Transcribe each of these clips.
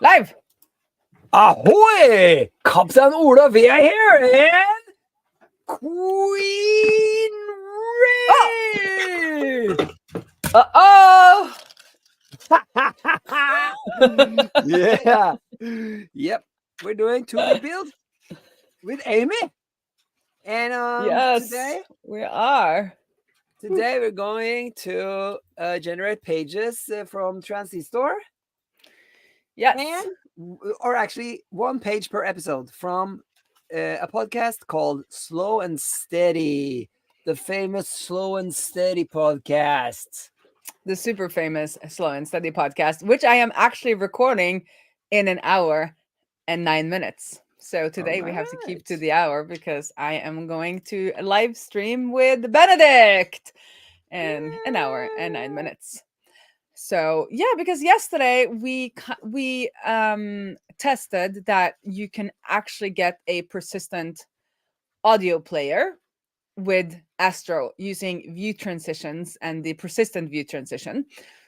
Live! Ahoy! Kaptein Ola, vi er here, and Queen Raae! Uh-oh! Yeah. Yep. We're doing to rebuild with Amy. And Yes, today we are. we're going to generate pages from Transistor. Yes. Or actually one page per episode from a podcast called Slow and Steady, the famous Slow and Steady podcast. The super famous Slow and Steady podcast, which I am actually recording in an hour and 9 minutes. So today we have to keep to the hour because I am going to live stream with Benedict in an hour and 9 minutes. So yeah, because yesterday we tested that you can actually get a persistent audio player with Astro using view transitions and the persistent view transition.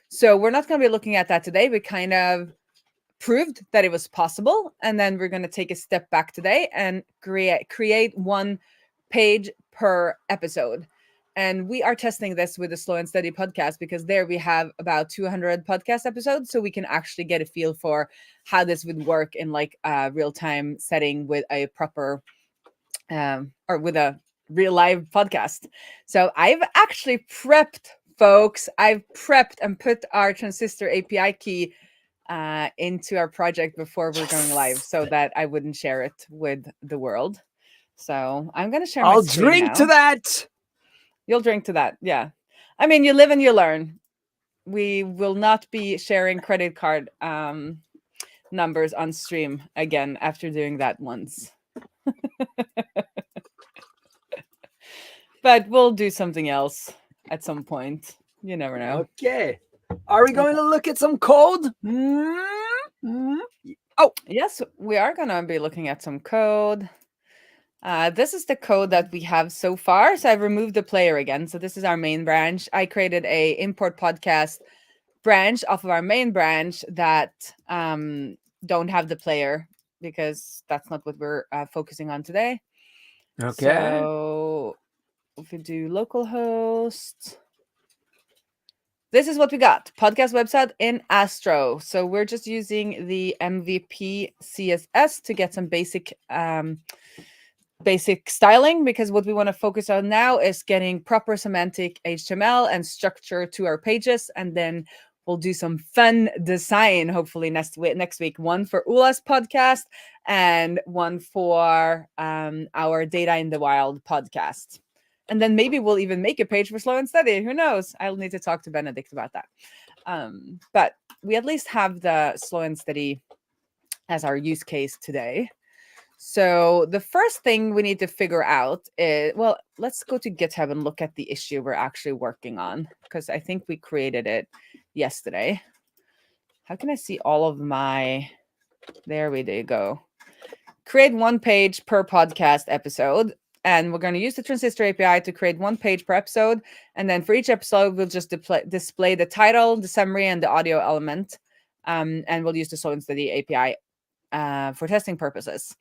So we're not going to be looking at that today. We kind of proved that it was possible, and then we're going to take a step back today and create one page per episode. And we are testing this with the Slow and Steady podcast because there we have about 200 podcast episodes, so we can actually get a feel for how this would work in like a real-time setting with a proper or with a real live podcast. So I've actually prepped, folks. I've prepped and put our transistor API key into our project before we're going live so that I wouldn't share it with the world. So I'm going to share my screen drink now. to that. You'll drink to that. Yeah. I mean, you live and you learn. We will not be sharing credit card numbers on stream again after doing that once. But we'll do something else at some point. You never know. Okay. Are we going to look at some code? Oh, yes, we are going to be looking at some code. This is the code that we have so far. So I've removed the player again. So this is our main branch. I created a import podcast branch off of our main branch that don't have the player because that's not what we're focusing on today. Okay. So if we do localhost, this is what we got. Podcast website in Astro. So we're just using the MVP CSS to get some basic styling, because what we want to focus on now is getting proper semantic HTML and structure to our pages, and then we'll do some fun design hopefully next week. One for Ula's podcast and one for our Data in the Wild podcast. And then maybe we'll even make a page for Slow and Steady. Who knows? I'll need to talk to Benedict about that. But we at least have the Slow and Steady as our use case today. So the first thing we need to figure out is, well, let's go to GitHub and look at the issue we're actually working on, because I think we created it yesterday. How can I see all of my, there we go. Create one page per podcast episode. And we're going to use the Transistor API to create one page per episode. And then for each episode, we'll just display the title, the summary, and the audio element. And we'll use the Slow and Steady API for testing purposes.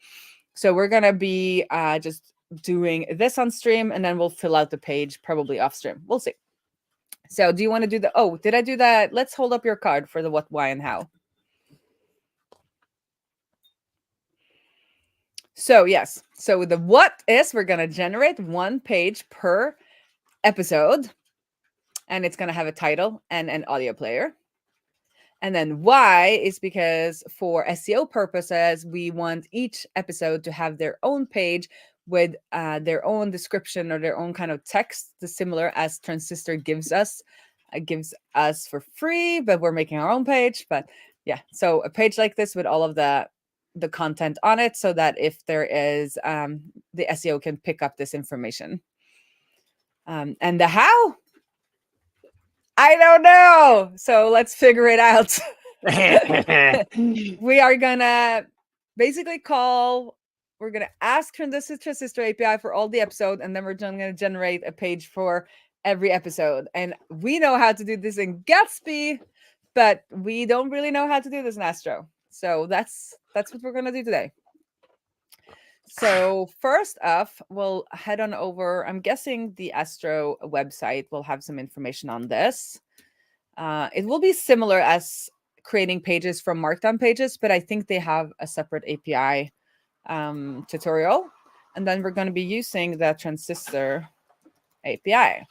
So we're going to be just doing this on stream, and then we'll fill out the page probably off stream. We'll see. So do you want to do the, oh, did I do that? Let's hold up your card for the what, why, and how. So yes, so the what is we're going to generate one page per episode, and it's going to have a title and an audio player. And then why is because for SEO purposes, we want each episode to have their own page with their own description or their own kind of text, similar as Transistor gives us for free, but we're making our own page. But yeah, so a page like this with all of the content on it, so that if there is the SEO can pick up this information. And the how, I don't know, so let's figure it out. We are gonna basically we're gonna ask Transistor API for all the episode, and then we're gonna generate a page for every episode. And we know how to do this in Gatsby but we don't really know how to do this in Astro. So that's what we're going to do today. So first off, we'll head on over. I'm guessing the Astro website will have some information on this. It will be similar as creating pages from Markdown pages, but I think they have a separate API tutorial. And then we're going to be using the Transistor API.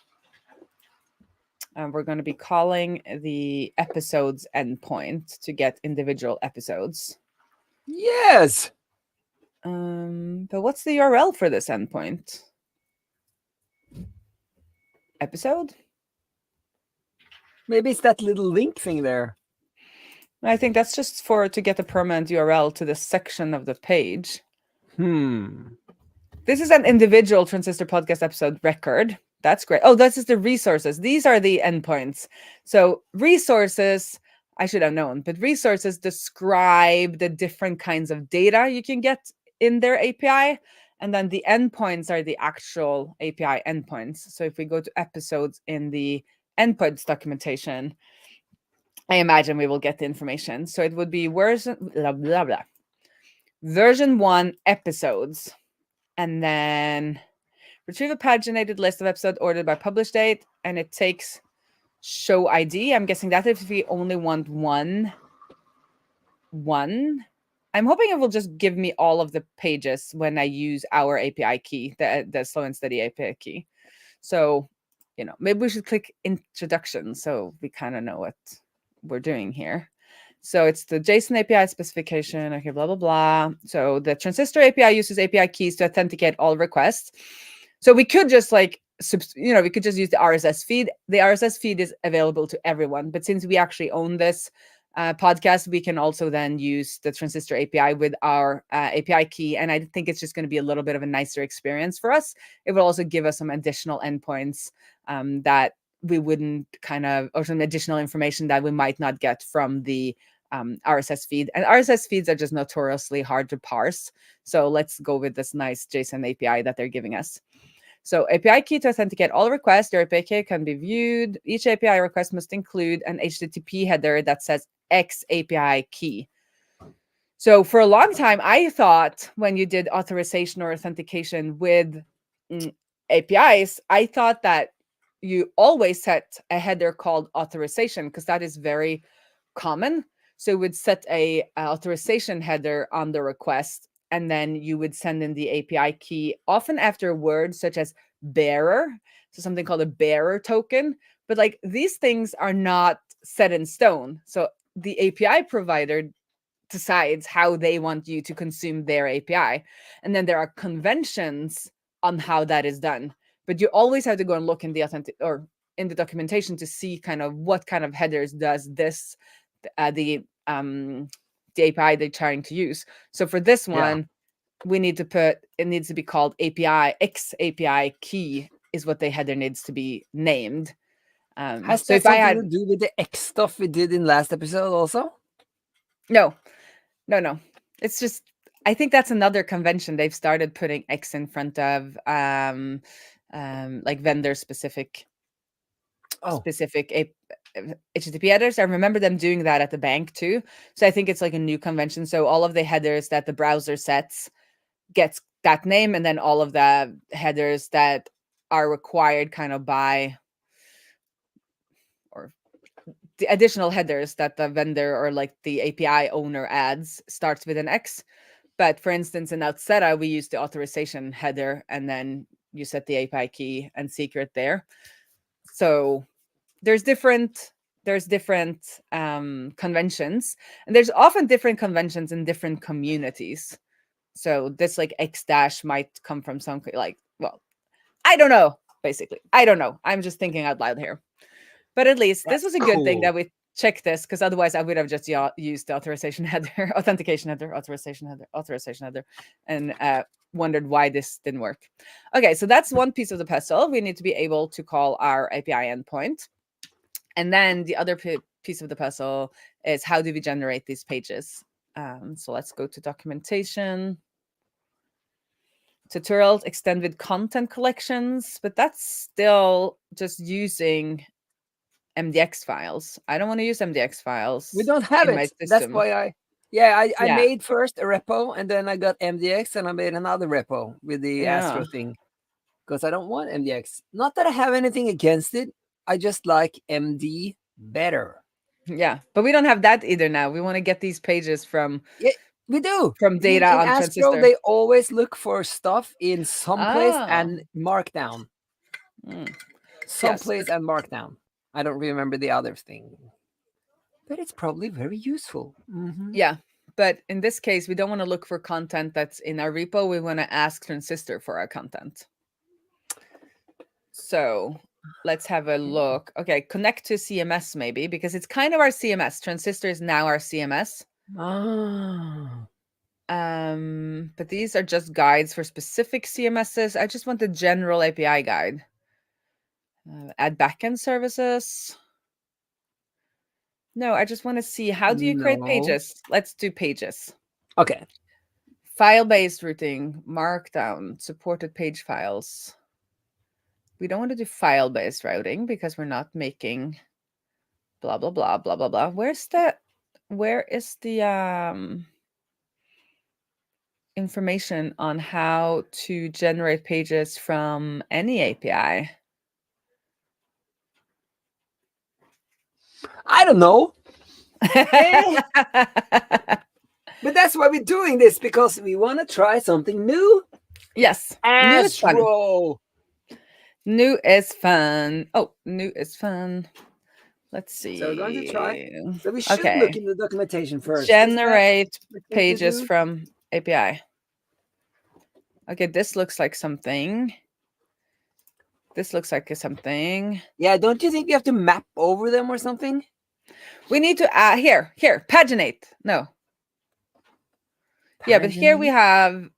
And we're going to be calling the episodes endpoint to get individual episodes. Yes. But what's the URL for this endpoint? Episode? Maybe it's that little link thing there. I think that's just to get a permanent URL to the section of the page. This is an individual Transistor podcast episode record. That's great. Oh, this is the resources. These are the endpoints. So resources, I should have known, but resources describe the different kinds of data you can get in their API. And then the endpoints are the actual API endpoints. So if we go to episodes in the endpoints documentation, I imagine we will get the information. So it would be version 1 episodes, and then retrieve a paginated list of episodes ordered by publish date, and it takes show ID. I'm guessing that if we only want one. I'm hoping it will just give me all of the pages when I use our API key, the slow and steady API key. So, maybe we should click introduction so we kind of know what we're doing here. So it's the JSON API specification. Okay, blah, blah, blah. So the Transistor API uses API keys to authenticate all requests. So we could just we could just use the RSS feed. The RSS feed is available to everyone. But since we actually own this podcast, we can also then use the Transistor API with our API key. And I think it's just going to be a little bit of a nicer experience for us. It will also give us some additional endpoints that we wouldn't or some additional information that we might not get from the RSS feed. And RSS feeds are just notoriously hard to parse. So let's go with this nice JSON API that they're giving us. So API key to authenticate all requests. Your API key can be viewed. Each API request must include an HTTP header that says X API key. So for a long time, I thought when you did authorization or authentication with APIs, I thought that you always set a header called authorization because that is very common. So you would set a authorization header on the request, and then you would send in the API key, often after words such as bearer, so something called a bearer token. But these things are not set in stone. So the API provider decides how they want you to consume their API. And then there are conventions on how that is done. But you always have to go and look in the in the documentation to see kind of what kind of headers does this the API they're trying to use. So for this one, we need to put, it needs to be called API X API key is what the header needs to be named. Has so that if I something had to do with the X stuff we did in last episode also? No. It's just, I think that's another convention. They've started putting X in front of vendor specific HTTP headers. I remember them doing that at the bank too. So I think it's like a new convention. So all of the headers that the browser sets gets that name, and then all of the headers that are required kind of by, or the additional headers that the vendor or the API owner adds starts with an X. But for instance, in Outseta, we use the authorization header, and then you set the API key and secret there. So there's different conventions, and there's often different conventions in different communities. So this X dash might come from some I don't know. Basically, I don't know. I'm just thinking out loud here. But at least this was a good thing that we checked this, because otherwise I would have just used the authorization header, authentication header, authorization header, and wondered why this didn't work. Okay, so that's one piece of the puzzle. We need to be able to call our API endpoint. And then the other piece of the puzzle is, how do we generate these pages? So let's go to documentation. Tutorials extend with content collections, but that's still just using MDX files. I don't want to use MDX files. We don't have in my it. That's system. why I Yeah. made first a repo, and then I got MDX, and I made another repo with the Astro Yeah. thing, because I don't want MDX. Not that I have anything against it. I just like MD better. Yeah, but we don't have that either now. We want to get these pages from Yeah, we do. data In on Astro, Transistor. they always look for stuff in someplace Oh. and Markdown. Someplace Yes. and Markdown. I don't remember the other thing, but it's probably very useful. Yeah, but in this case, we don't want to look for content that's in our repo. We want to ask Transistor for our content. So let's have a look. Okay, connect to CMS maybe, because it's kind of our CMS. Transistor is now our CMS. Ah. But these are just guides for specific CMSs. I just want the general API guide. Add backend services. No, I just want to see, how do you create No. pages? Let's do pages. Okay. File-based routing, Markdown, supported page files. We don't want to do file-based routing because we're not making blah, blah, blah, blah, blah, blah. Where is the information on how to generate pages from any API? I don't know. But that's why we're doing this, because we want to try something new. Yes. New is fun. Astro. New is fun. Oh, new is fun. Let's see. So we're going to try. So we should look in the documentation first. Generate pages from API. Okay, this looks like something. This looks like something. Yeah, don't you think you have to map over them or something? We need to add here, paginate. No. Yeah, but here we have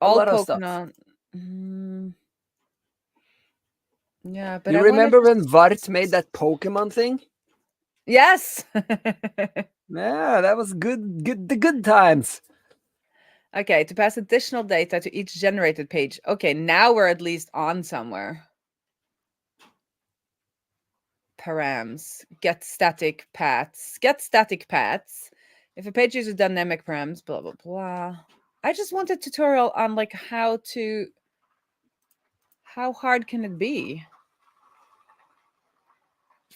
all Pokemon. Yeah, but you remember when Vart made that Pokemon thing? Yes. Yeah, that was good. The good times. Okay, to pass additional data to each generated page. Okay, now we're at least on somewhere. Params. Get static paths. Get static paths. If a page uses dynamic params, blah, blah, blah. I just want a tutorial on like how hard can it be?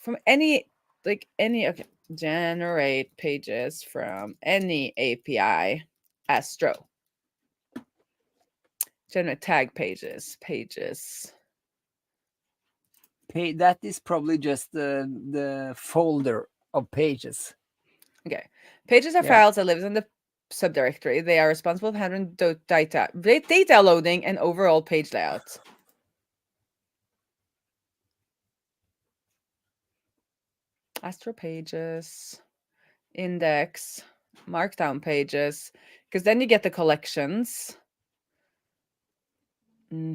From any, okay, generate pages from any API, Astro. Generate tag pages. That is probably just the folder of pages. Okay. Pages are files that live in the subdirectory. They are responsible for handling data loading and overall page layout. Astro pages, index, markdown pages, because then you get the collections. Oops.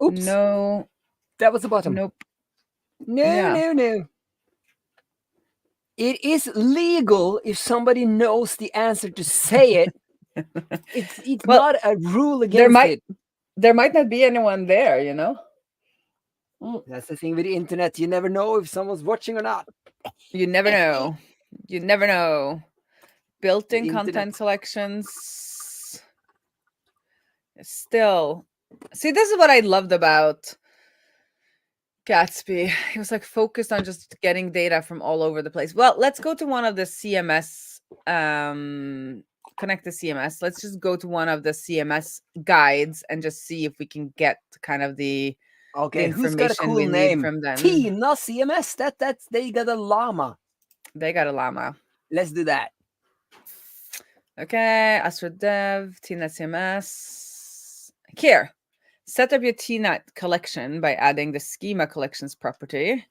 No. That was the bottom. Nope. No. It is legal if somebody knows the answer to say it. It's not a rule against it. There might not be anyone there, you know? That's the thing with the internet. You never know if someone's watching or not. You never know. You never know. Built-in content selections. Still. See, this is what I loved about Gatsby. He was like focused on just getting data from all over the place. Well, let's go to one of the CMS, connect the CMS. Let's just go to one of the CMS guides and just see if we can get kind of the information who's got a cool name from them. Tina CMS. That's they got a llama. They got a llama. Let's do that. Okay, Astro Dev, Tina CMS. Here, set up your TNAT collection by adding the schema collections property.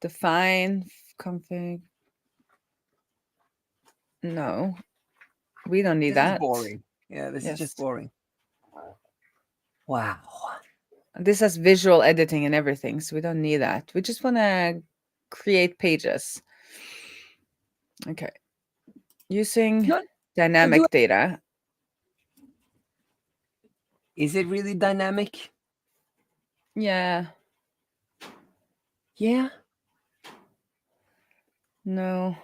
Define config. No, we don't need that. Is boring. Yeah, this is just boring. Wow. This has visual editing and everything, so we don't need that. We just want to create pages. Okay. Using dynamic data. Is it really dynamic? Yeah. Yeah, No.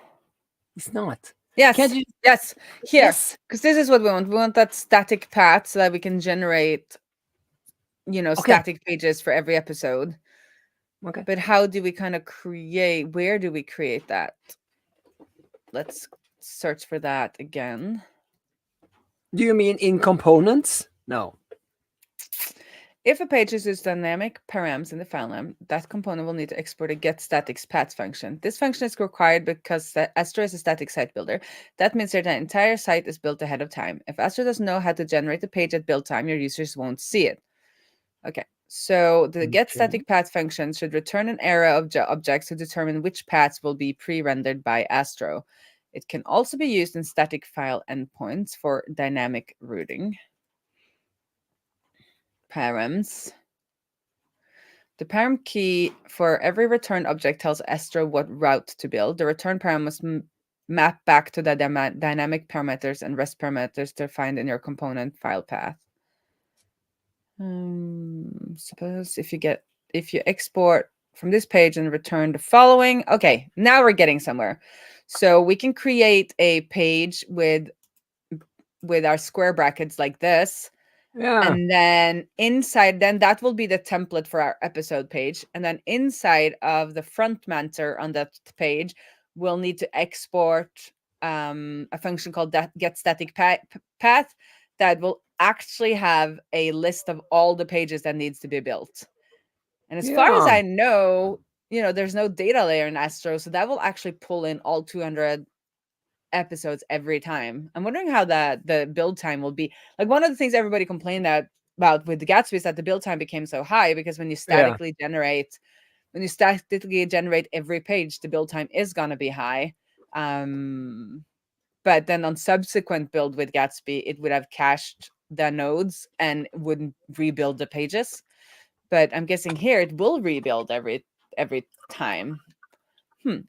it's not. Can't Yes. you? Yes. Here. Yes. Because this is what we want. We want that static path so that we can generate, Okay. static pages for every episode. Okay. But how do we kind of create? Where do we create that? Let's search for that again. Do you mean in components? No. If a page uses dynamic params in the file name, that component will need to export a getStaticPath function. This function is required because Astro is a static site builder. That means that the entire site is built ahead of time. If Astro doesn't know how to generate a page at build time, your users won't see it. Okay, so the Okay. getStaticPath function should return an array of objects to determine which paths will be pre-rendered by Astro. It can also be used in static file endpoints for dynamic routing. Params. The param key for every return object tells Astro what route to build. The return param must map back to the dynamic parameters and rest parameters defined in your component file path. Suppose if you export from this page and return the following. Okay, now we're getting somewhere. So we can create a page with our square brackets like this. Yeah. And then inside, then that will be the template for our episode page. And then inside of the front mentor on that page, we'll need to export a function called getStaticPath that will actually have a list of all the pages that needs to be built. And as far as Yeah. I know, there's no data layer in Astro, so that will actually pull in all 200 episodes every time. I'm wondering how the build time will be. Like, one of the things everybody complained about with the Gatsby is that the build time became so high because when you Yeah. statically generate every page, the build time is gonna be high. But then on subsequent build with Gatsby, it would have cached the nodes and wouldn't rebuild the pages. But I'm guessing here it will rebuild every time.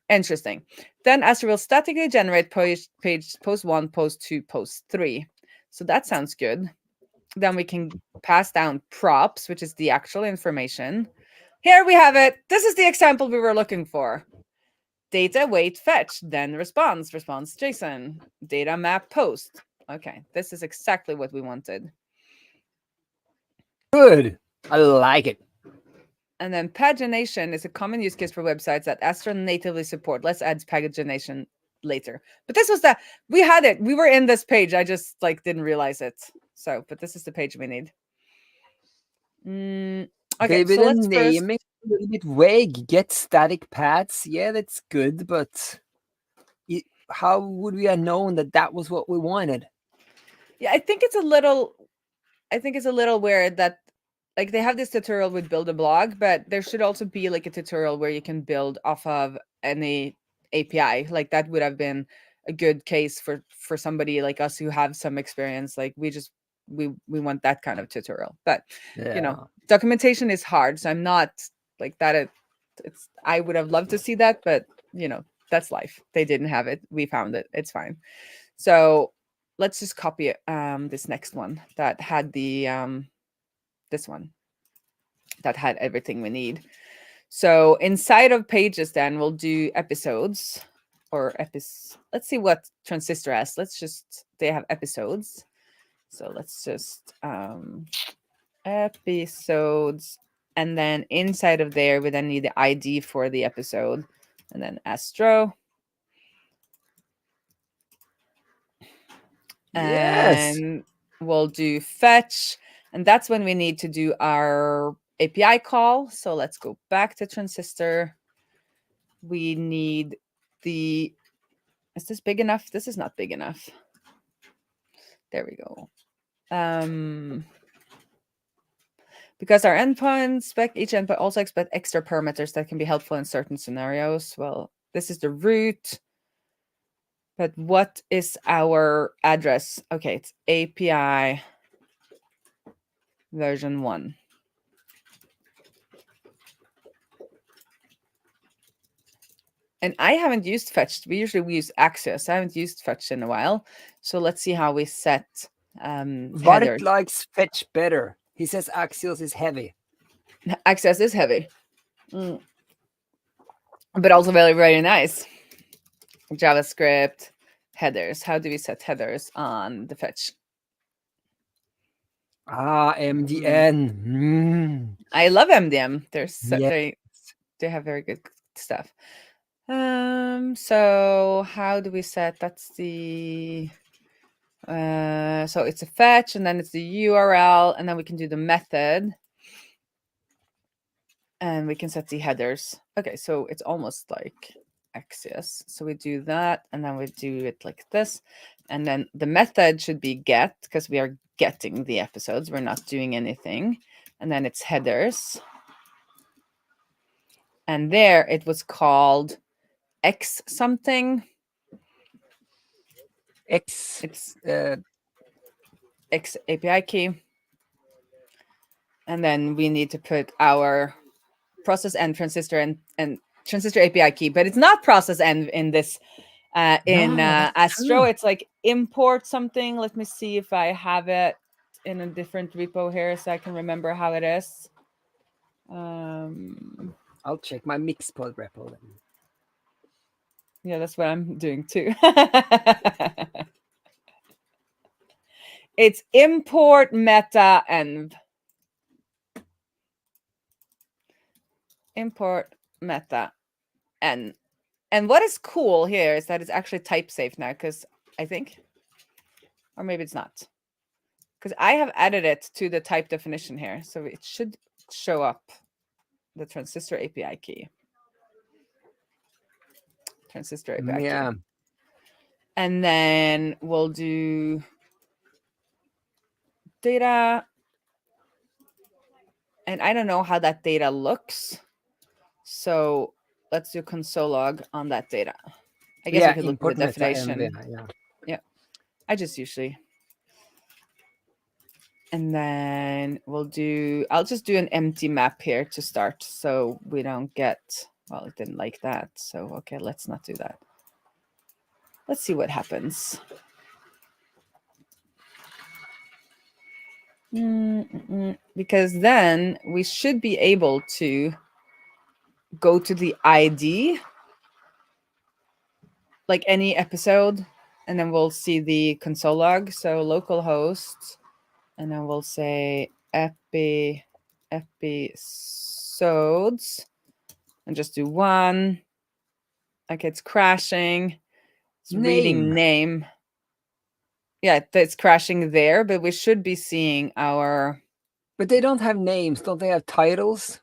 Interesting. Then Astro will statically generate page post 1, post 2, post 3. So that sounds good. Then we can pass down props, which is the actual information. Here we have it. This is the example we were looking for. Data wait fetch, then response JSON, data map post. Okay, this is exactly what we wanted. Good. I like it. And then pagination is a common use case for websites that Astro natively support. Let's add pagination later. But this was we had it. We were in this page. I just didn't realize it. So, but this is the page we need. Okay, Maybe so the let's first. naming a little bit vague. Get static paths. Yeah, that's good, but how would we have known that that was what we wanted? Yeah, I think it's a little weird that they have this tutorial with build a blog, but there should also be a tutorial where you can build off of any API. Like, that would have been a good case for somebody like us who have some experience. Like, we want that kind of tutorial. But Yeah. documentation is hard, so I'm not like that. It's I would have loved to see that, but that's life. They didn't have it. We found it. It's fine. So let's just copy this next one that had the this one that had everything we need. So inside of pages, then we'll do episodes or let's see what Transistor has. They have episodes. So let's just episodes. And then inside of there, we then need the ID for the episode. And then Astro. Yes. And we'll do fetch. And that's when we need to do our API call. So let's go back to Transistor. We need is this big enough? This is not big enough. There we go. Because our endpoint each endpoint also expect extra parameters that can be helpful in certain scenarios. Well, this is the root. But what is our address? Okay, it's API version 1. And I haven't used fetch. We use access. I haven't used fetch in a while. So let's see how we set headers. likes fetch better. He says Axios is heavy. Access is heavy, but also very, very nice. JavaScript headers. How do we set headers on the fetch? MDN. I love MDM. Yes. They have very good stuff. So how do we set? That's the so it's a fetch, and then it's the URL, and then we can do the method, and we can set the headers. Okay, so it's almost like Axios. So we do that, and then we do it like this, and then the method should be get, because we are getting the episodes. We're not doing anything, and then it's headers, and there it was called X something. It's X API key. And then we need to put our process and transistor and transistor API key, but it's not process end in this Astro. It's like import something. Let me see if I have it in a different repo here so I can remember how it is. I'll check my Mixpod repo then. Yeah, that's what I'm doing too. It's import meta env. Import meta n. And what is cool here is that it's actually type safe now, because I think, or maybe it's not, because I have added it to the type definition here. So it should show up the transistor API key. Transistor API Yeah. key. And then we'll do data. And I don't know how that data looks. So let's do console log on that data. I guess we could look at the definition. Yeah. I just usually. And then I'll just do an empty map here to start so we don't get, well, it didn't like that. So, okay, let's not do that. Let's see what happens. Because then we should be able to go to the ID, like any episode, and then we'll see the console log. So localhost, and then we'll say episodes, and just do one. Okay, it's crashing. It's reading name. Yeah, it's crashing there, but we should be seeing our. But they don't have names. Don't they have titles?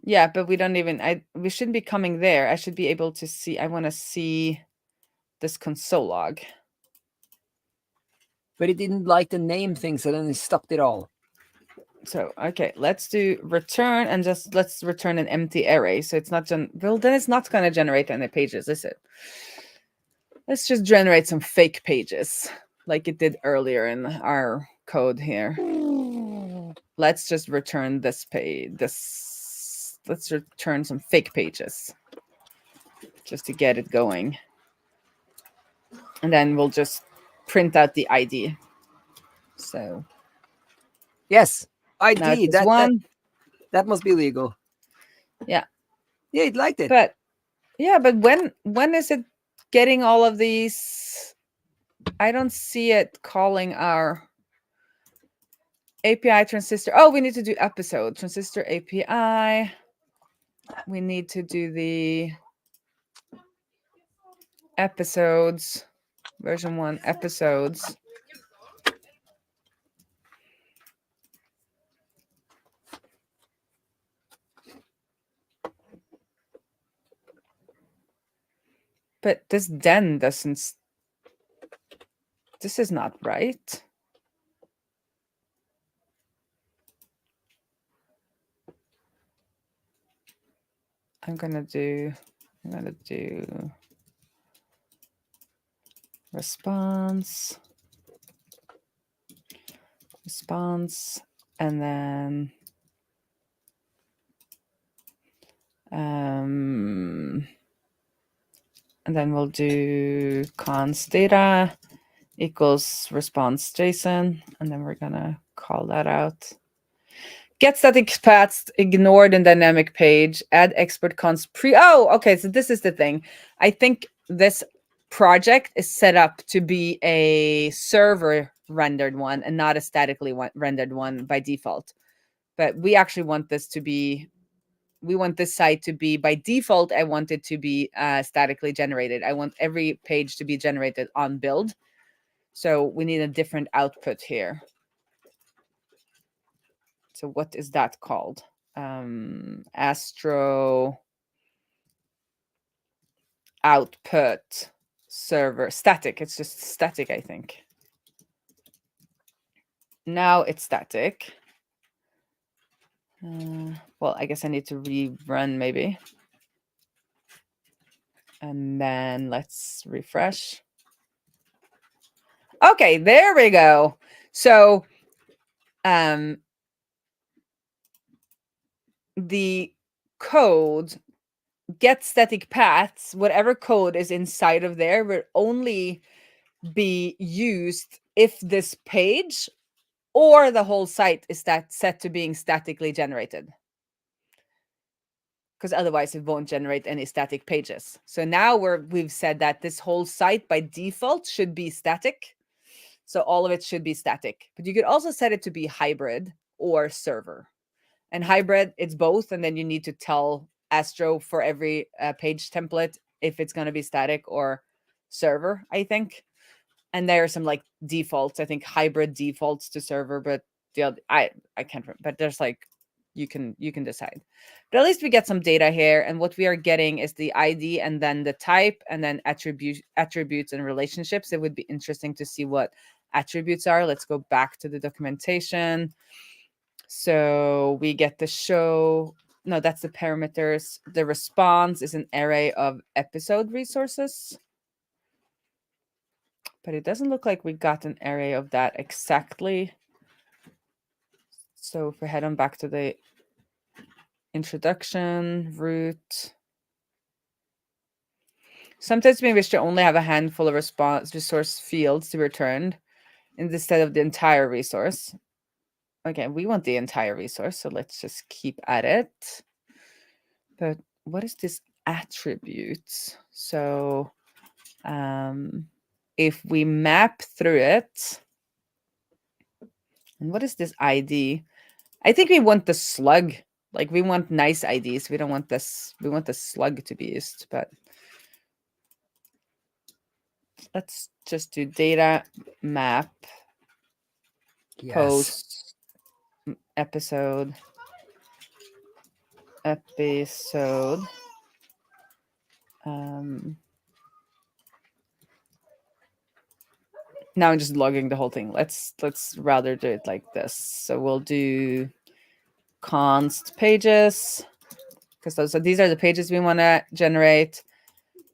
Yeah, but we don't even. We shouldn't be coming there. I should be able to see. I want to see this console log. But it didn't like the name thing, so then it stopped it all. So, okay, let's do return, and let's return an empty array. So it's not well, then it's not going to generate any pages, is it? Let's just generate some fake pages like it did earlier in our code here. Let's just return this page. Let's return some fake pages just to get it going. And then we'll just print out the ID. So yes, ID. That must be legal. Yeah. Yeah, it liked it. But when is it getting all of these? I don't see it calling our API transistor. Oh, we need to do episode transistor API. We need to do the episodes, version 1 episodes. But this then doesn't. This is not right. I'm gonna do response, and then we'll do const data, equals response JSON, and then we're gonna call that out. Get static paths ignored in dynamic page. Add export const pre. Oh, okay. So this is the thing. I think this project is set up to be a server rendered one and not a statically rendered one by default. But we actually want this to be. We want this site to be by default. I want it to be statically generated. I want every page to be generated on build. So we need a different output here. So what is that called? Astro output server static. It's just static, I think. Now it's static. Well, I guess I need to rerun maybe. And then let's refresh. Okay, there we go. So the code get static paths, whatever code is inside of there will only be used if this page or the whole site is set to being statically generated. Because otherwise it won't generate any static pages. So now we've said that this whole site by default should be static. So all of it should be static. But you could also set it to be hybrid or server. And hybrid, it's both. And then you need to tell Astro for every page template if it's going to be static or server, I think. And there are some like defaults. I think hybrid defaults to server, but the other, I can't remember. But there's like you can decide. But at least we get some data here, and what we are getting is the ID and then the type and then attributes and relationships. It would be interesting to see what attributes are. Let's go back to the documentation. So we get the show. No, that's the parameters. The response is an array of episode resources. But it doesn't look like we got an array of that exactly. So if we head on back to the introduction, root. Sometimes we wish to only have a handful of resource fields to be returned instead of the entire resource. Okay, we want the entire resource, so let's just keep at it. But what is this attributes? So if we map through it, and what is this ID? I think we want the slug. Like we want nice IDs. We don't want this. We want the slug to be used, but let's just do data map post episode. Now I'm just logging the whole thing. Let's rather do it like this. So we'll do const pages, because these are the pages we want to generate.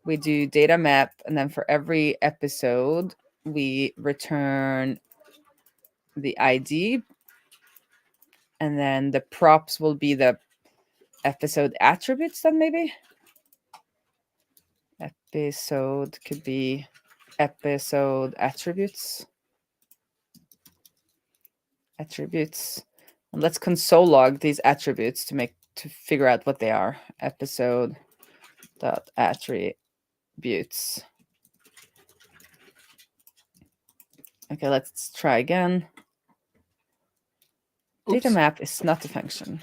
We do data map, and then for every episode we return the ID, and then the props will be the episode attributes. Then maybe episode could be episode attributes. And let's console log these attributes to figure out what they are. Episode dot attributes. Okay, let's try again. Oops. Data map is not a function.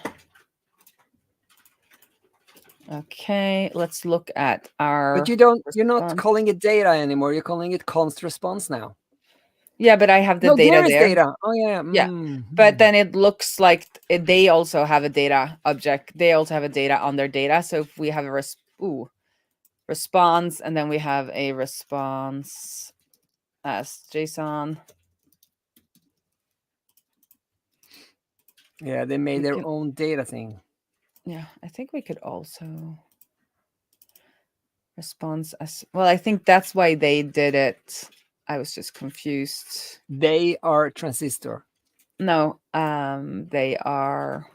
Okay, let's look at our. But you're not calling it data anymore. You're calling it const response now. Yeah, but I have the data there. Data. Oh yeah. Yeah. But then it looks like they also have a data object. They also have a data on their data. So if we have a response, and then we have a response as JSON. Yeah, they made their own data thing. Yeah, I think we could also response as well. I think that's why they did it. I was just confused. They are transistor. No, they are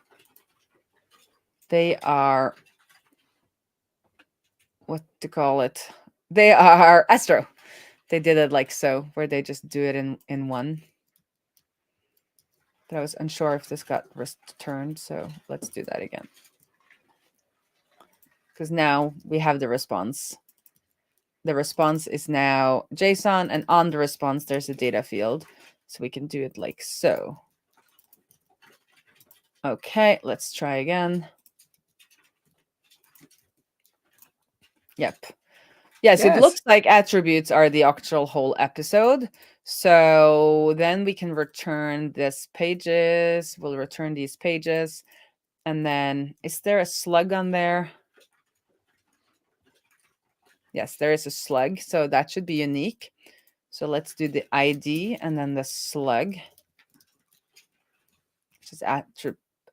what to call it. They are Astro. they did it like so, where they just do it in one. But I was unsure if this got returned, so let's do that again. Because now we have the response. The response is now JSON, and on the response, there's a data field. So we can do it like so. Okay, let's try again. Yep. Yes, it looks like attributes are the actual whole episode. So then we can return this pages. We'll return these pages. And then, is there a slug on there? Yes, there is a slug. So that should be unique. So let's do the ID and then the slug, which is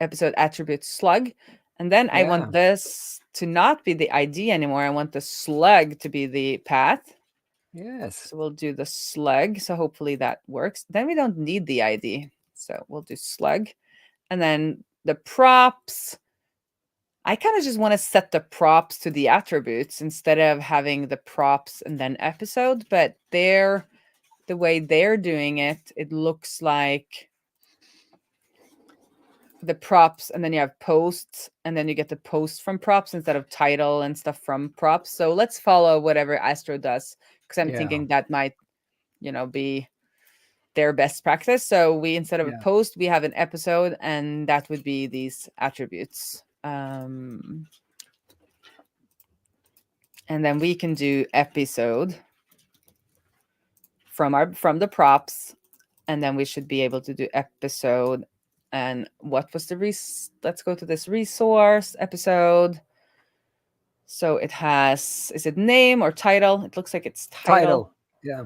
episode attribute slug. And then I want this to not be the ID anymore. I want the slug to be the path. Yes. So we'll do the slug. So hopefully that works. Then we don't need the ID. So we'll do slug. And then the props. I kind of just want to set the props to the attributes instead of having the props and then episode. But the way they're doing it, it looks like the props, and then you have posts, and then you get the post from props instead of title and stuff from props. So let's follow whatever Astro does, because I'm thinking that might, be their best practice. So we, instead of a post, we have an episode, and that would be these attributes. And then we can do episode from the props, and then we should be able to do episode. And what was the let's go to this resource episode. So it has, is it name or title? It looks like it's title. Yeah.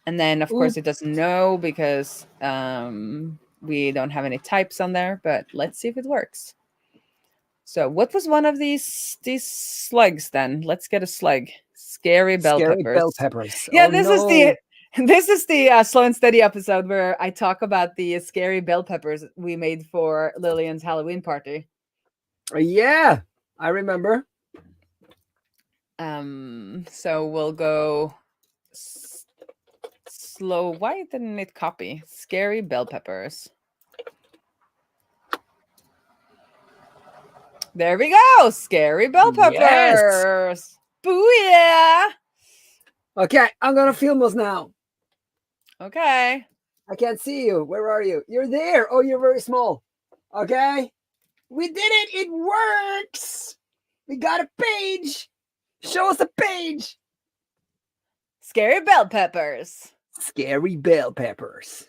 And then of course it doesn't know because we don't have any types on there, but let's see if it works. So what was one of these slugs then? Let's get a slug. Scary bell peppers. Yeah, this is the Slow and Steady episode where I talk about the scary bell peppers we made for Lillian's Halloween party. Yeah, I remember. So we'll go slow. Why didn't it copy? Scary bell peppers. There we go. Scary bell peppers. Yes. Booyah. Okay, I'm gonna film us now. Okay. I can't see you. Where are you? You're there. Oh, you're very small. Okay. We did it. It works. We got a page. Show us the page. Scary bell peppers. Scary bell peppers.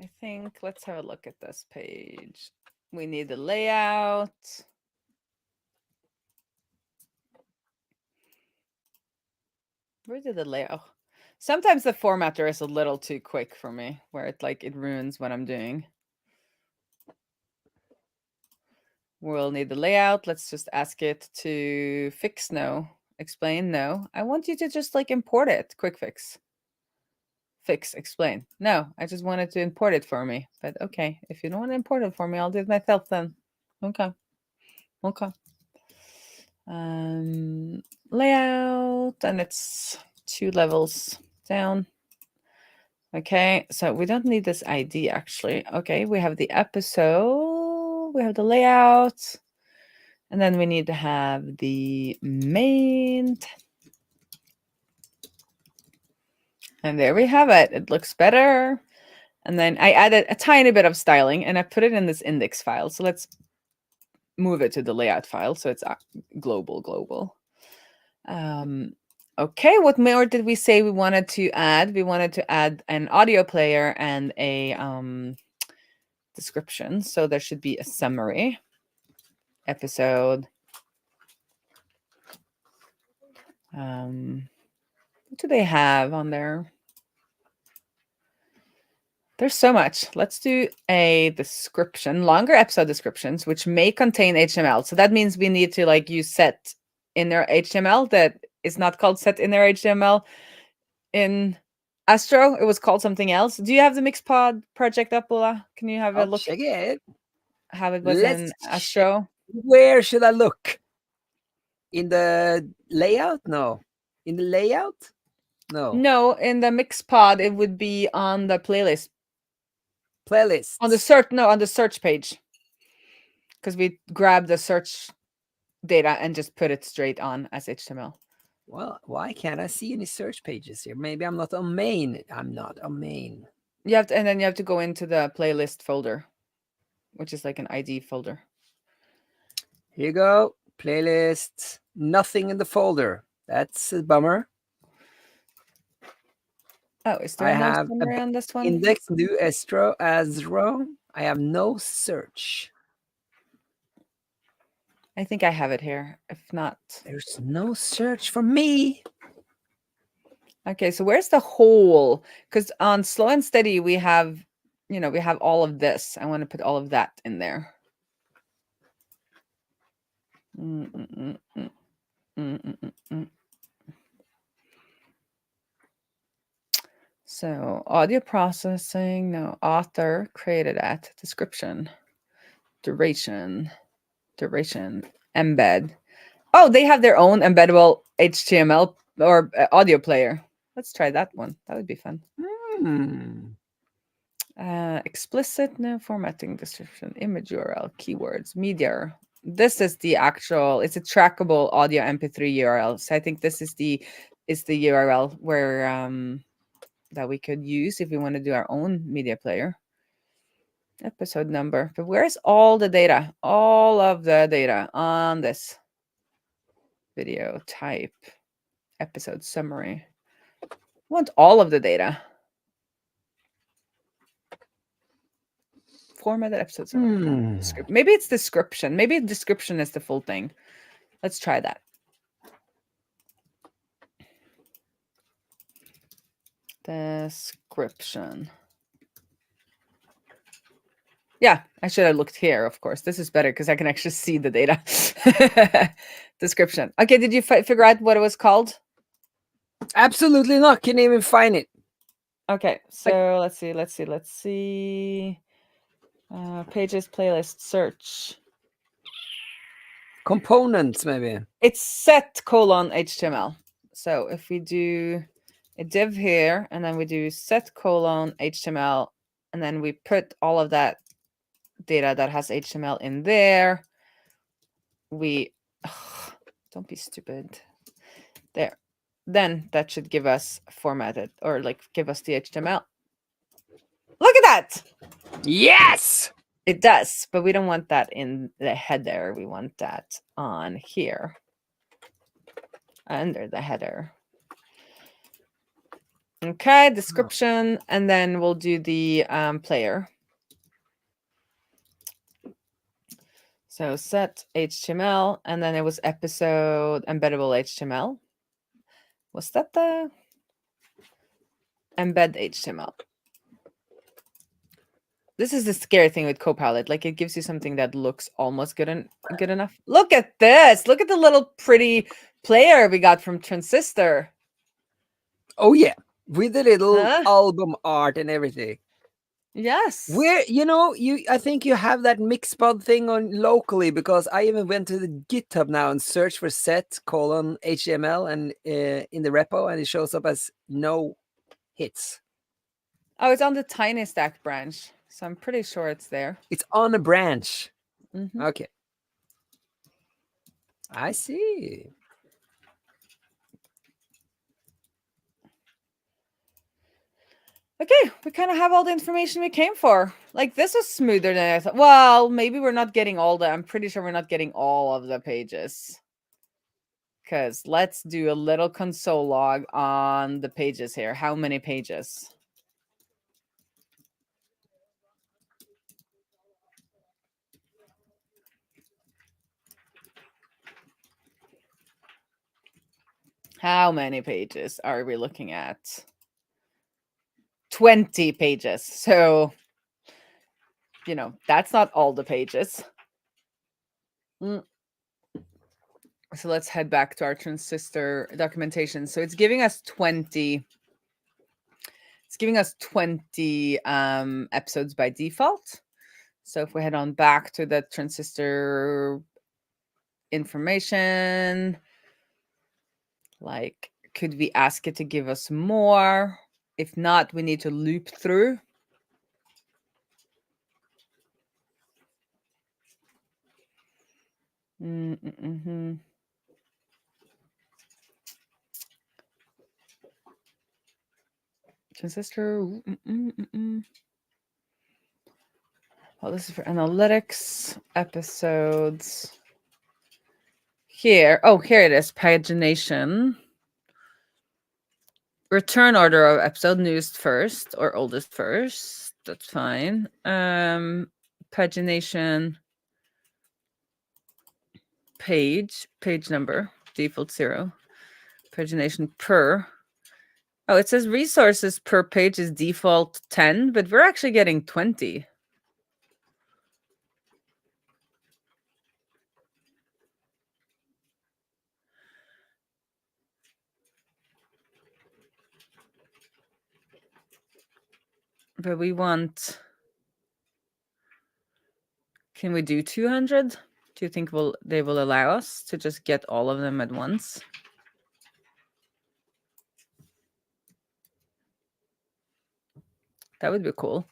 I think let's have a look at this page. We need the layout. Where did the layout? Sometimes the formatter is a little too quick for me, where it ruins what I'm doing. We'll need the layout. Let's just ask it to fix no, explain no. I want you to just import it. Quick fix. Fix, explain. No, I just wanted to import it for me. But okay, if you don't want to import it for me, I'll do it myself then. Okay. Okay. Layout, and it's 2 levels down. Okay, so we don't need this ID actually. Okay, we have the episode, we have the layout, and then we need to have the main. And there we have it. It looks better. And then I added a tiny bit of styling, and I put it in this index file. So let's move it to the layout file so it's global. Okay, what more did we say we wanted to add? We wanted to add an audio player and a description. So there should be a summary episode. What do they have on there? There's so much. Let's do a description, longer episode descriptions, which may contain HTML. So that means we need to use set inner HTML that is not called set inner HTML in Astro, it was called something else. Do you have the Mixpod project up, Ola? Can you have a I'll look check it. how it was Let's in check. Astro? Where should I look? In the layout? No. In the layout? No. No, in the Mixpod, it would be on the playlist. Playlists. On the search, no, on the search page. Because we grabbed the search data and just put it straight on as HTML. Well, why can't I see any search pages here? Maybe I'm not on main. I'm not on main. You have to, and then you have to go into the playlist folder, which is like an ID folder. Here you go. Playlists. Nothing in the folder. That's a bummer. Oh, is there I no have summary on this one? index new Astro. I have no search. I think I have it here. If not, There's no search for me. okay. So where's the whole? Because on Slow and Steady, we have, we have all of this. I want to put all of that in there. So audio processing, no, author, created at, description, duration, embed. Oh, they have their own embeddable HTML or audio player. Let's try that one. That would be fun. Explicit, no, formatting, description, image URL, keywords, media. This is the actual, it's a trackable audio MP3 URL. So I think this is the URL where that we could use if we want to do our own media player. Episode number. But where's all the data? All of the data on this video type, episode summary. I want all of the data. Formatted episode summary. Maybe it's description. Maybe description is the full thing. Let's try that. Description. Yeah, I should have looked here, of course. This is better because I can actually see the data. Description. Okay, did you figure out what it was called? Absolutely not. Can't even find it. Okay, so let's see. Pages, playlist, search. Components, maybe. It's set : HTML. So if we do a div here, and then we do set : HTML, and then we put all of that data that has HTML in there, don't be stupid. There. Then that should give us formatted, or like give us the HTML. Look at that! Yes! It does, but we don't want that in the header. We want that on here. Under the header. Okay, description, and then we'll do the player. So set HTML, and then it was episode embeddable HTML. Was that the embed HTML? This is the scary thing with Copilot. Like, it gives you something that looks almost good enough. Look at this. Look at the little pretty player we got from Transistor. Oh, yeah. With the little album art and everything. Yes. Where, I think you have that Mixpod thing on locally, because I even went to the GitHub now and searched for set : HTML and in the repo, and it shows up as no hits. Oh, it's on the Tiny Stack branch. So I'm pretty sure it's there. It's on a branch. Okay. I see. Okay, we kind of have all the information we came for. Like, this was smoother than I thought. Well, maybe we're not getting I'm pretty sure we're not getting all of the pages. Because let's do a little console log on the pages here. How many pages? How many pages are we looking at? 20 pages. So, that's not all the pages. So let's head back to our Transistor documentation. So it's giving us 20 giving us 20 episodes by default. So if we head on back to the transistor information, like, could we ask it to give us more? If not, we need to loop through. Transistor. Well, this is for analytics episodes. Here. Oh, here it is. Pagination. Return order of episode, newest first or oldest first. That's fine. Pagination. Page number, default 0. Pagination per. Oh, it says resources per page is default 10, but we're actually getting 20. But we want... Can we do 200? Do you think they will allow us to just get all of them at once? That would be cool.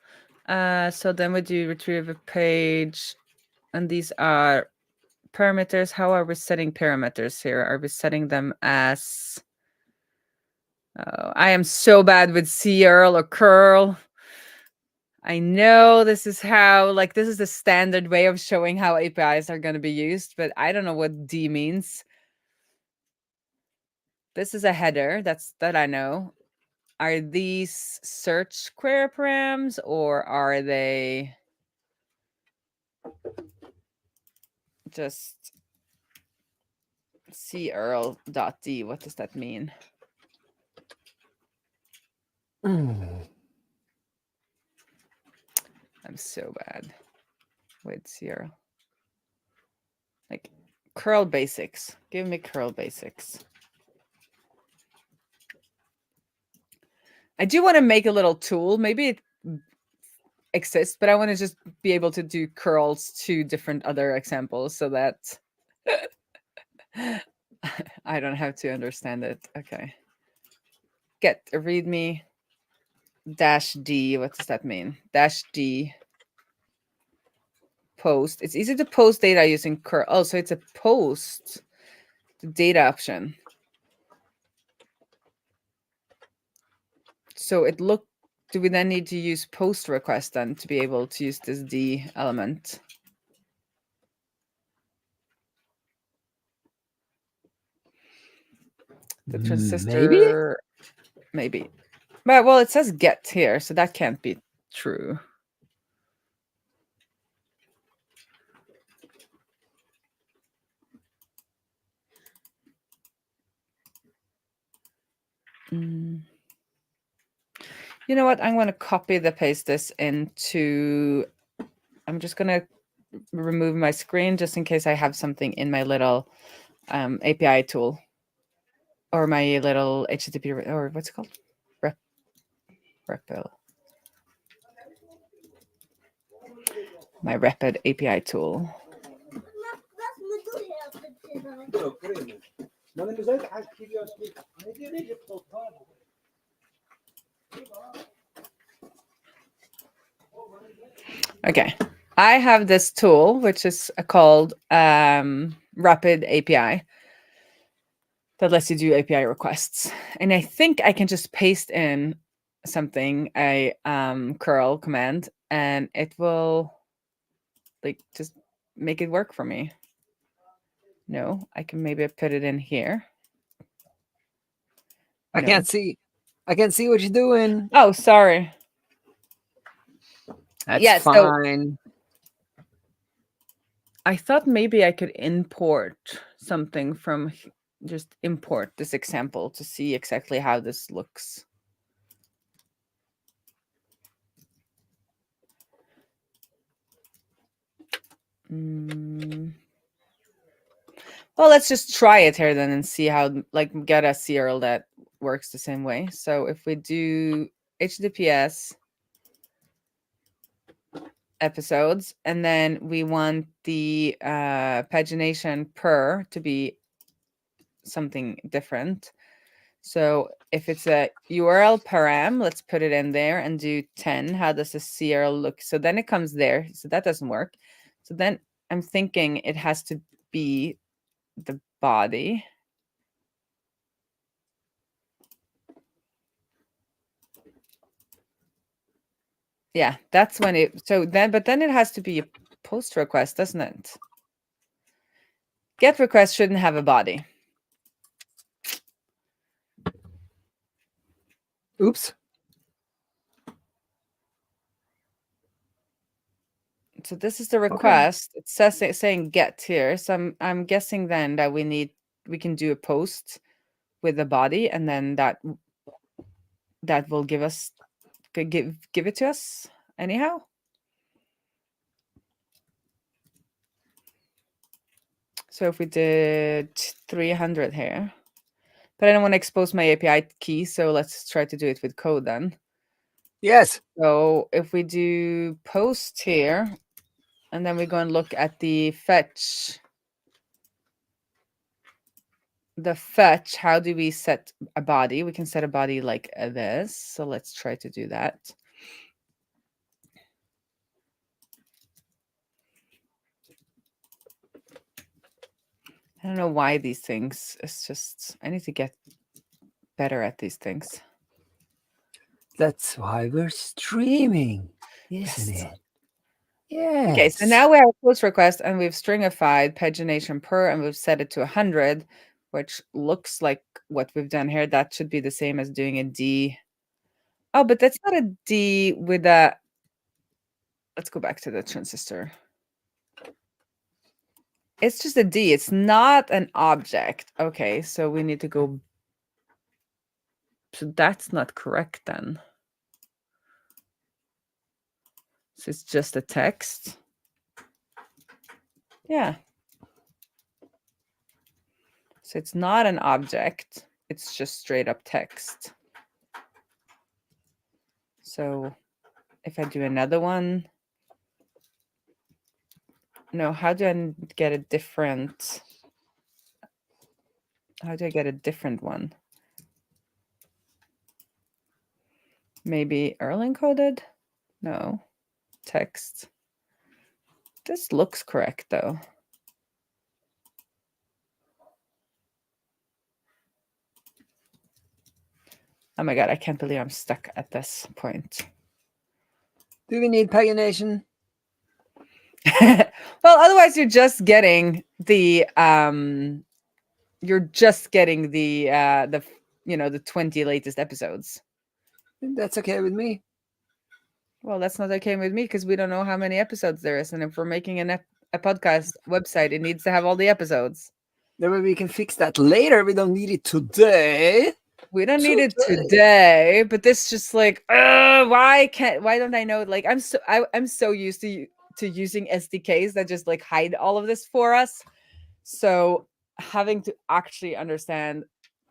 So then we do retrieve a page, and these are parameters. How are we setting parameters here? Are we setting them as... I am so bad with curl or curl. I know this is how, like, this is the standard way of showing how APIs are going to be used, but I don't know what D means. This is a header, that I know. Are these search query params, or are they just curl.d? What does that mean? I'm so bad with curl. Like, curl basics. Give me curl basics. I do want to make a little tool. Maybe it exists, but I want to just be able to do curls to different other examples so that I don't have to understand it. Okay. Get a readme -d. What does that mean? -d post. It's easy to post data using curl. Oh, so it's a post. The data option. So do we then need to use post request then to be able to use this D element? The transistor, maybe. But, well, it says get here, so that can't be true. You know what? I'm going to copy the paste this into... I'm just going to remove my screen just in case I have something in my little API tool. Or my little HTTP, or what's it called? REPL. My Rapid API tool. Okay, I have this tool, which is called Rapid API, that lets you do API requests. And I think I can just paste in something, a curl command, and it will, like, just make it work for me. No, I can maybe put it in here. I can't see what you're doing. Oh, sorry. That's fine. So I thought maybe I could import something from, just import this example to see exactly how this looks. Well, let's just try it here then and see how, like, get a CRL that works the same way. So if we do HTTPS episodes, and then we want the pagination per to be something different. So if it's a URL param, let's put it in there and do 10. How does the CRL look? So then it comes there. So that doesn't work. So then I'm thinking it has to be the body. Yeah, that's when it, but then it has to be a post request, doesn't it? Get request shouldn't have a body. Oops. So this is the request. Okay. It says saying get here. So I'm guessing then that we can do a post with a body, and then that will give it to us anyhow. So if we did 300 here, but I don't want to expose my API key, so let's try to do it with code then. Yes. So if we do post here, and then we go and look at the fetch. The fetch, how do we set a body? We can set a body like this. So let's try to do that. I don't know why these things, it's just, I need to get better at these things. That's why we're streaming, isn't it? Yes. Okay, so now we have a post request and we've stringified pagination per, and we've set it to 100, which looks like what we've done here. That should be the same as doing a D. Oh, but that's not a D with a, let's go back to the transistor. It's just a D. It's not an object. Okay, so we need to go. So that's not correct then. So it's just a text. Yeah. So it's not an object. It's just straight up text. So if I do another one. No, how do I get a different? How do I get a different one? Maybe Erlang coded? No. Text. This looks correct though. Oh my God, I can't believe I'm stuck at this point. Do we need pagination? Well, otherwise you're just getting the the 20 latest episodes. That's okay with me. Well, that's not okay with me because we don't know how many episodes there is, and if we're making a podcast website, it needs to have all the episodes. Then we can fix that later. We don't need it today. We don't need it today, but this just like, why don't I know? Like, I'm so used to using SDKs that just like hide all of this for us. So having to actually understand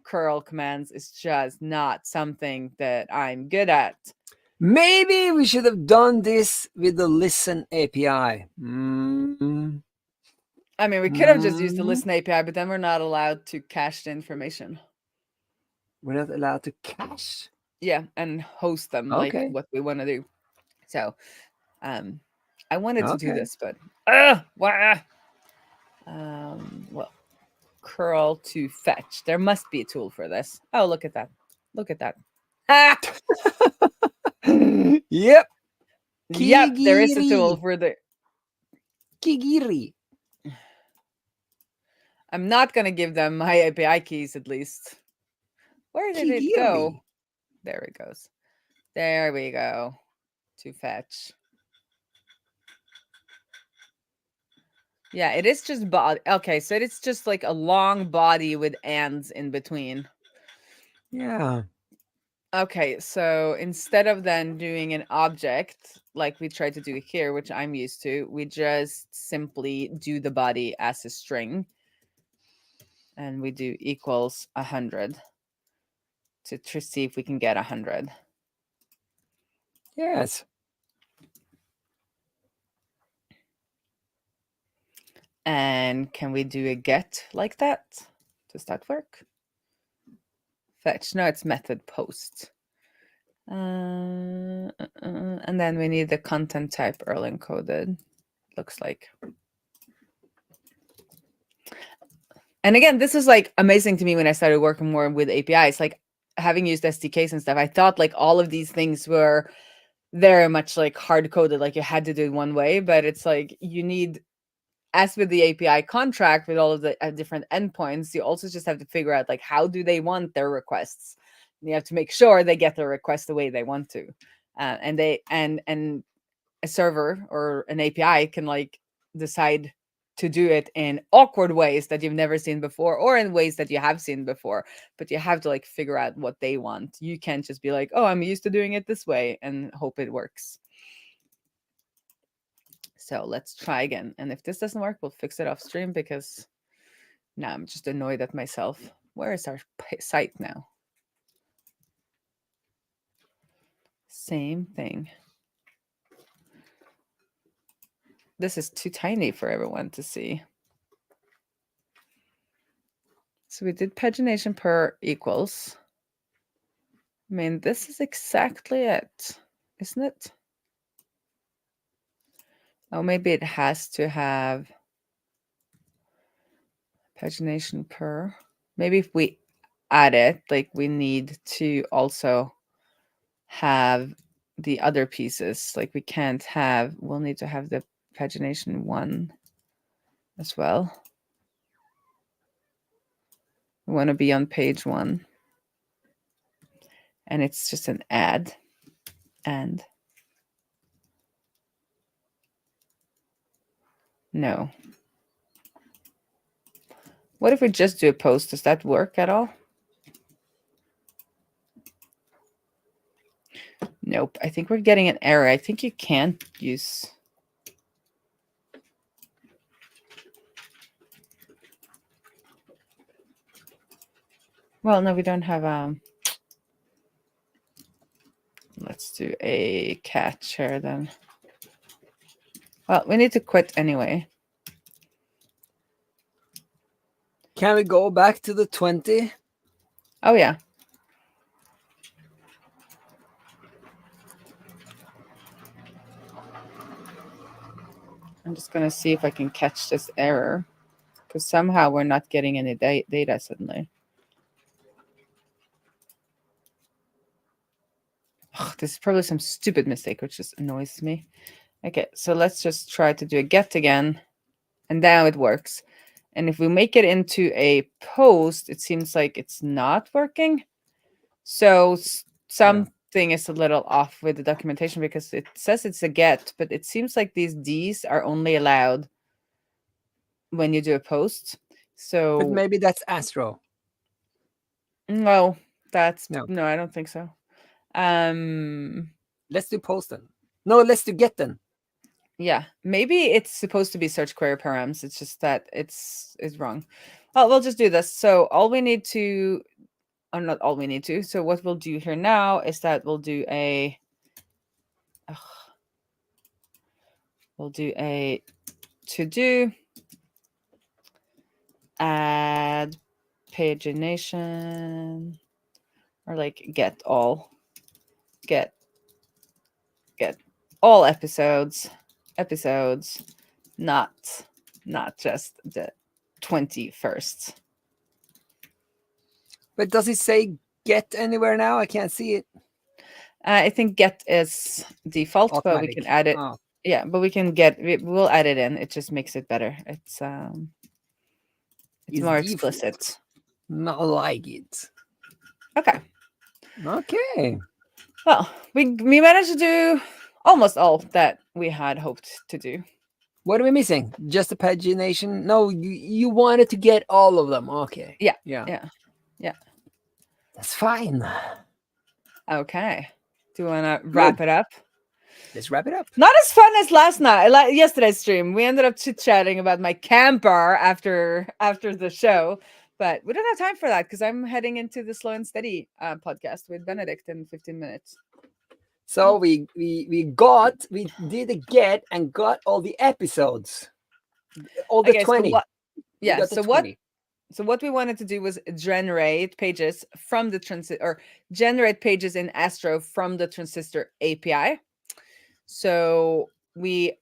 curl commands is just not something that I'm good at. Maybe we should have done this with the listen API. Mm-hmm. I mean, we could have just used the listen API, but then we're not allowed to cache the information. We're not allowed to cache? Yeah, and host them like what we want to do. So I wanted to do this, but well, curl to fetch. There must be a tool for this. Oh, look at that. Look at that. Ah! Yep. Yep, there is a tool for the Kigiri. I'm not going to give them my API keys at least. Where did it go? There it goes. There we go. To fetch. Yeah, it is just body. Okay, so it's just like a long body with ands in between. Yeah. Okay, so instead of then doing an object like we tried to do here, which I'm used to, we just simply do the body as a string. And we do equals 100 to see if we can get 100. Yes. And can we do a get like that? Does that work? Fetch. No, it's method post. And then we need the content type Erlang encoded. Looks like. And again, this is like amazing to me when I started working more with APIs. Like having used SDKs and stuff, I thought like all of these things were very much like hard coded, like you had to do it one way. But it's like you need, as with the API contract with all of the different endpoints, you also just have to figure out like how do they want their requests. And you have to make sure they get their request the way they want to, and a server or an API can like decide to do it in awkward ways that you've never seen before or in ways that you have seen before, but you have to like figure out what they want. You can't just be like, oh, I'm used to doing it this way and hope it works. So let's try again. And if this doesn't work, we'll fix it off stream because now I'm just annoyed at myself. Where is our site now? Same thing. This is too tiny for everyone to see. So we did pagination per equals. I mean, this is exactly it, isn't it? Oh, maybe it has to have pagination per. Maybe if we add it, like we need to also have the other pieces. Like we can't have, we'll need to have the pagination 1 as well. We want to be on page 1. And it's just an add. And no. What if we just do a post? Does that work at all? Nope. I think we're getting an error. I think you can't use. Well, no, we don't have let's do a catch here then. Well, we need to quit anyway. Can we go back to the 20? Oh yeah. I'm just gonna see if I can catch this error, because somehow we're not getting any data suddenly. Ugh, this is probably some stupid mistake, which just annoys me. Okay, so let's just try to do a get again, and now it works. And if we make it into a post, it seems like it's not working. So something is a little off with the documentation, because it says it's a get, but it seems like these Ds are only allowed when you do a post. So But maybe that's Astro. no, that's No. no, I don't think so. Let's do post then. No, let's do get then. Yeah, maybe it's supposed to be search query params. It's just that it's wrong. Well, we'll just do this. So all we need to, or not all we need to. So what we'll do here now is that we'll do a to do add pagination, or like get all episodes, not just the 21st. But does it say get anywhere now? I can't see it. I think get is default, Automatic. but we can add it. Oh. Yeah, but we'll add it in. It just makes it better. It's more explicit. Not like it. Okay. Okay. Well, we managed to do almost all that we had hoped to do. What are we missing? Just the pagination? No, you wanted to get all of them. Okay. Yeah. Yeah. That's fine. Okay. Do you want to wrap it up? Let's wrap it up. Not as fun as yesterday's stream. We ended up chit-chatting about my camper after the show, but we don't have time for that because I'm heading into the Slow and Steady podcast with Benedict in 15 minutes. So we did a get and got all the episodes, all the Okay, so 20. what? We Yeah, got the so what? 20. So what we wanted to do was generate pages from the generate pages in Astro from the Transistor API. So we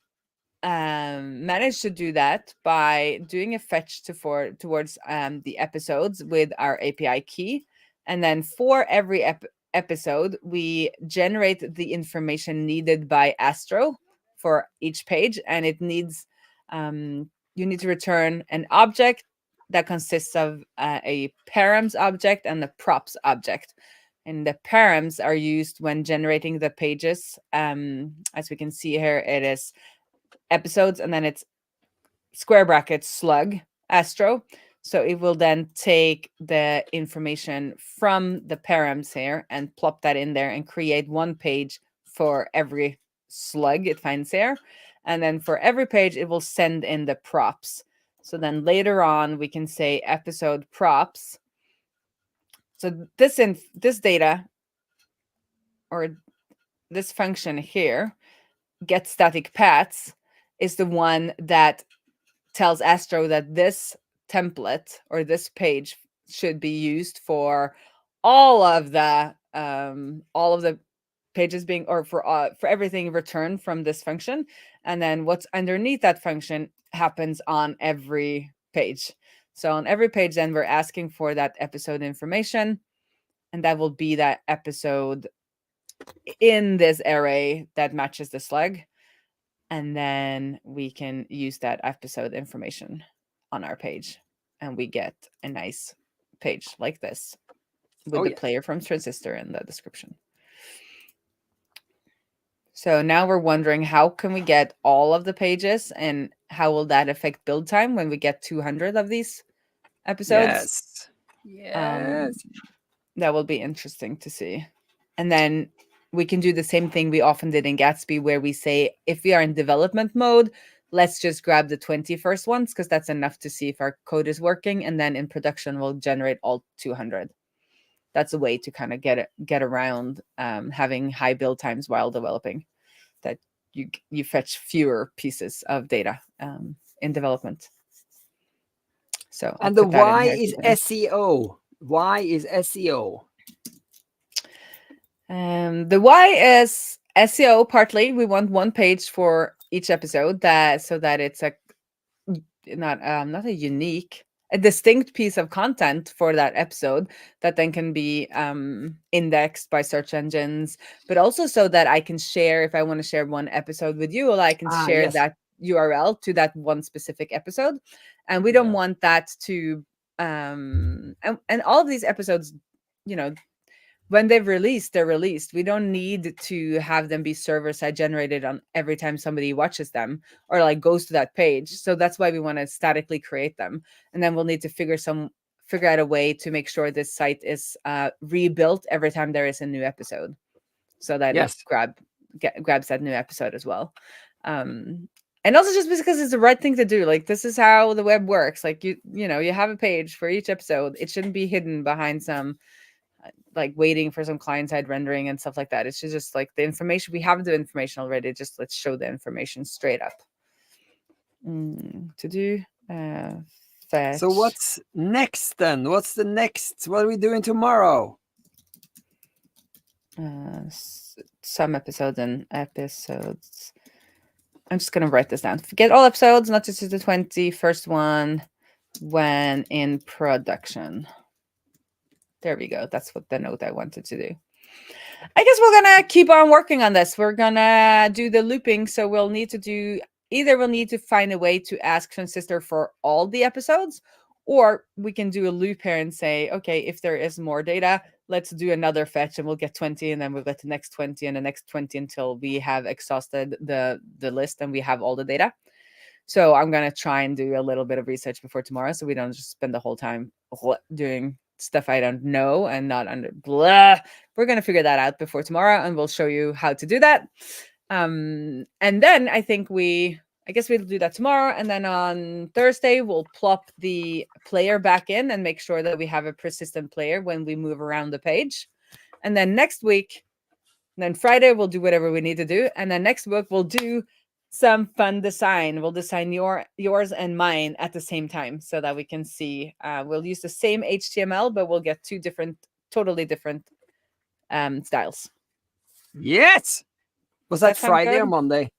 managed to do that by doing a fetch towards the episodes with our API key, and then for every episode we generate the information needed by Astro for each page, and it needs you need to return an object that consists of a params object and a props object. And the params are used when generating the pages. As we can see here, it is episodes, and then it's square brackets slug Astro. So it will then take the information from the params here and plop that in there and create one page for every slug it finds here. And then for every page, it will send in the props. So then later on, we can say episode props. So this data, or this function here, get static paths, is the one that tells Astro that this template or this page should be used for all of the pages being, or for everything returned from this function, and then what's underneath that function happens on every page. So on every page, then we're asking for that episode information, and that will be that episode in this array that matches the slug. And then we can use that episode information on our page, and we get a nice page like this with the player from Transistor in the description. So now we're wondering, how can we get all of the pages, and how will that affect build time when we get 200 of these episodes? Yes. That will be interesting to see. And then we can do the same thing we often did in Gatsby, where we say, if we are in development mode, let's just grab the 21st ones, because that's enough to see if our code is working. And then in production, we'll generate all 200. That's a way to kind of get around having high build times while developing, that you fetch fewer pieces of data in development. So and the why is SEO. Why is SEO? The why is SEO. Partly, we want one page for each episode, so that it's not a distinct piece of content for that episode that then can be indexed by search engines, but also so that I can share, if I want to share one episode with you, I can share that URL to that one specific episode. And we don't want that to and all of these episodes, when they're released. We don't need to have them be server-side generated on every time somebody watches them or goes to that page. So that's why we want to statically create them. And then we'll need to figure out a way to make sure this site is rebuilt every time there is a new episode, so that it grabs that new episode as well. And also just because it's the right thing to do. This is how the web works. You have a page for each episode. It shouldn't be hidden behind some waiting for some client-side rendering and stuff like that. It's just the information. We have the information already. Just let's show the information straight up. To do fetch. So what's next then? What's the next? What are we doing tomorrow? Some episodes and episodes. I'm just gonna write this down. Forget all episodes, not just the 21st one when in production. There we go. That's what the note I wanted to do. I guess we're going to keep on working on this. We're going to do the looping. So we'll need to find a way to ask Transistor for all the episodes, or we can do a loop here and say, okay, if there is more data, let's do another fetch and we'll get 20, and then we'll get the next 20 and the next 20 until we have exhausted the list and we have all the data. So I'm going to try and do a little bit of research before tomorrow, so we don't just spend the whole time doing stuff I don't know and not under blah. We're going to figure that out before tomorrow, and we'll show you how to do that. And then I guess we'll do that tomorrow. And then on Thursday, we'll plop the player back in and make sure that we have a persistent player when we move around the page. And then next week, And then Friday we'll do whatever we need to do, and then next week we'll do some fun design. We'll design yours and mine at the same time so that we can see. We'll use the same HTML, but we'll get two totally different styles. Yes. Was that sound Friday or good? Monday?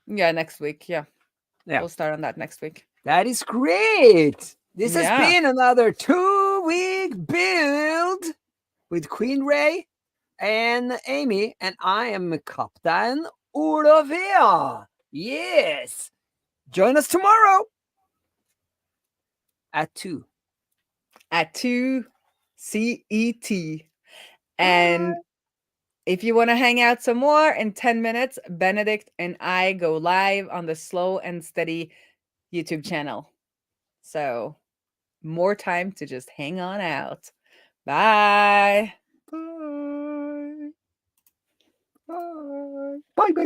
Yeah, next week. Yeah. Yeah. We'll start on that next week. That is great. This has Yeah. been another 2-week build with Queen Raae and Amy, and I am Captain Olivia. Yes. Join us tomorrow at 2. At 2 CET. And if you want to hang out some more, in 10 minutes, Benedict and I go live on the Slow and Steady YouTube channel. So more time to just hang on out. Bye. Bye. Bye. Bye. Bye.